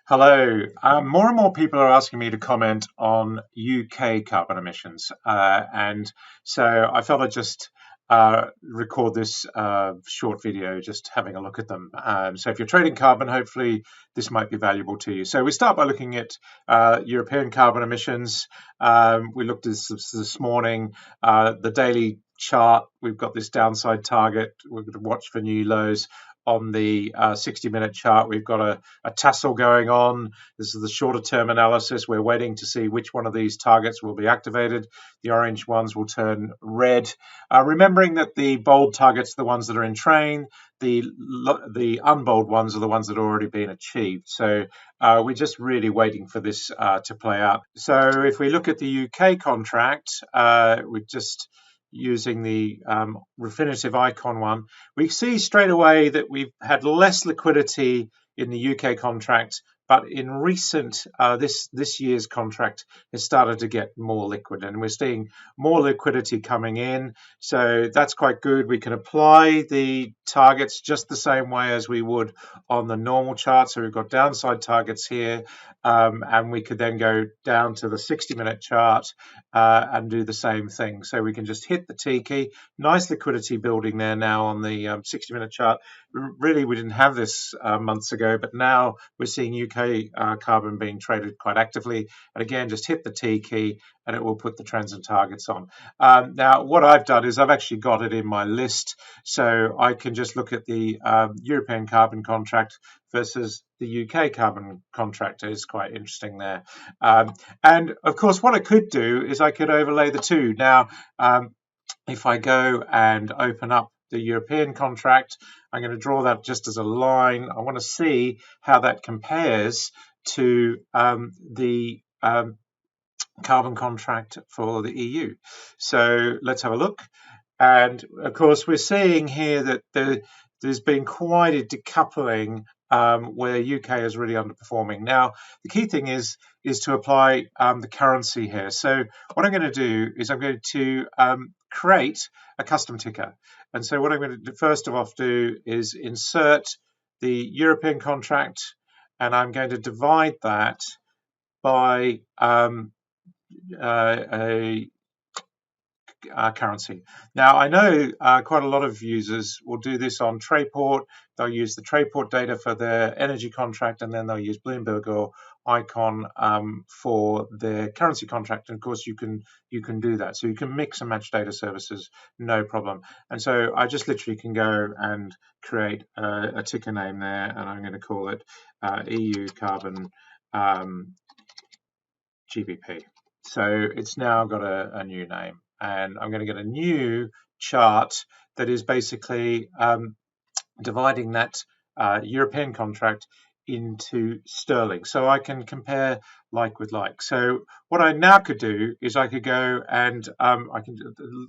Hello. More and more people are asking me to comment on UK carbon emissions. And so I felt I'd just record this short video, just having a look at them. So if you're trading carbon, hopefully this might be valuable to you. So we start by looking at European carbon emissions. We looked at this morning, the daily chart. We've got this downside target. We're going to watch for new lows. On the 60-minute chart, we've got a tussle going on. This is the shorter term analysis. We're waiting to see which one of these targets will be activated. The orange ones will turn red. Remembering that the bold targets are the ones that are in train, the unbold ones are the ones that have already been achieved. So we're just really waiting for this to play out. So if we look at the UK contract, we're just using the Refinitiv Icon one, we see straight away that we've had less liquidity in the UK contract, but in recent this year's contract has started to get more liquid, and we're seeing more liquidity coming in. So that's quite good. We can apply the targets just the same way as we would on the normal chart. So we've got downside targets here, and we could then go down to the 60-minute chart and do the same thing. So we can just hit the T key. Nice liquidity building there now on the 60-minute chart. Really, we didn't have this months ago, but now we're seeing UK carbon being traded quite actively. And again, just hit the T key and it will put the trends and targets on. Now, what I've done is I've actually got it in my list, so I can just look at the European carbon contract versus the UK carbon contract. Is quite interesting there. And of course, what I could do is I could overlay the two. Now, if I go and open up the European contract, I'm going to draw that just as a line. I want to see how that compares to the carbon contract for the EU. So let's have a look. And of course, we're seeing here that there's been quite a decoupling where UK is really underperforming. Now, the key thing is to apply the currency here. So what I'm going to do is I'm going to create a custom ticker. And so what I'm going to do, first of all do is insert the European contract, and I'm going to divide that by a currency. Now, I know quite a lot of users will do this on Trayport. They'll use the Trayport data for their energy contract, and then they'll use Bloomberg or Icon for their currency contract. And of course, you can do that. So you can mix and match data services, no problem. And so I just literally can go and create a ticker name there, and I'm going to call it EU Carbon GBP. So it's now got a new name. And I'm going to get a new chart that is basically dividing that European contract into sterling. So I can compare like with like. So what I now could do is I could go and I can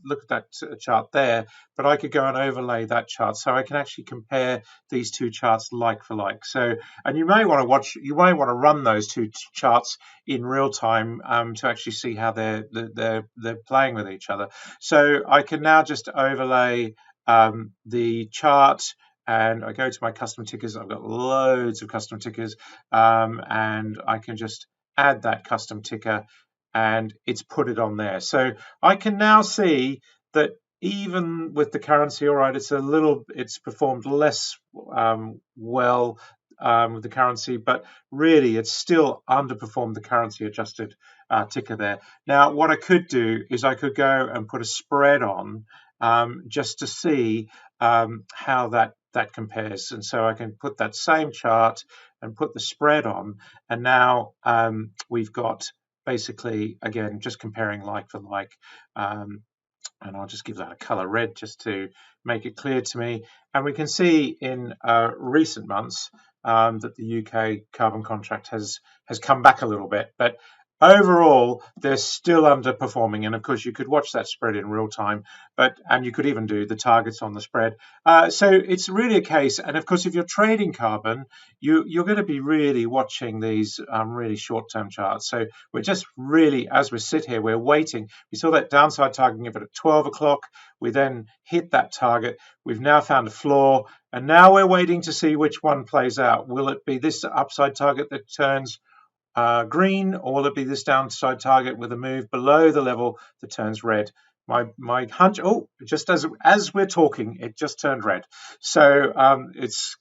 look at that chart there, but I could go and overlay that chart. So I can actually compare these two charts like for like. So, and you may want to run those two charts in real time to actually see how they're playing with each other. So I can now just overlay the chart, and I go to my custom tickers. I've got loads of custom tickers, and I can just add that custom ticker, and it's put it on there. So I can now see that even with the currency, all right, it's performed less well with the currency, but really it's still underperformed the currency adjusted ticker there. Now, what I could do is I could go and put a spread on just to see how that compares. And so I can put that same chart and put the spread on, and now we've got basically, again, just comparing like for like, and I'll just give that a color red just to make it clear to me. And we can see in recent months that the UK carbon contract has come back a little bit, but overall, they're still underperforming. And of course, you could watch that spread in real time, and you could even do the targets on the spread. So it's really a case. And of course, if you're trading carbon, you're going to be really watching these really short-term charts. So we're just really, as we sit here, we're waiting. We saw that downside target give it at 12 o'clock. We then hit that target. We've now found a floor, and now we're waiting to see which one plays out. Will it be this upside target that turns green, or will it be this downside target with a move below the level that turns red? My hunch, just as we're talking, it just turned red. So it's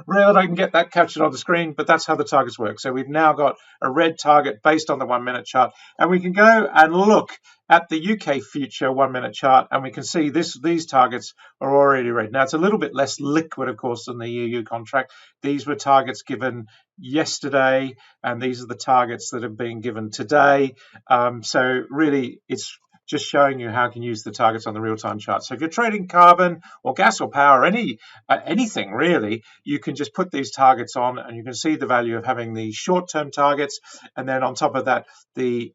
rare that I can get that captured on the screen, but that's how the targets work. So we've now got a red target based on the 1 minute chart, and we can go and look at the UK future 1 minute chart, and we can see these targets are already red. Now it's a little bit less liquid, of course, than the EU contract. These were targets given yesterday, and these are the targets that have been given today. So really, it's just showing you how you can use the targets on the real-time chart. So if you're trading carbon or gas or power, anything really, you can just put these targets on, and you can see the value of having the short-term targets, and then on top of that, the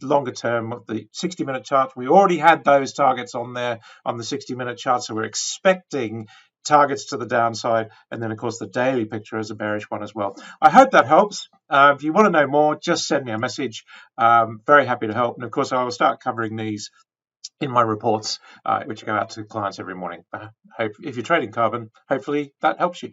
longer term of the 60-minute chart. We already had those targets on there on the 60-minute chart, so we're expecting targets to the downside, and then of course the daily picture is a bearish one as well. I hope that helps. If you want to know more, just send me a message. Very happy to help, and of course I will start covering these in my reports, which go out to clients every morning. If you're trading carbon, hopefully that helps you.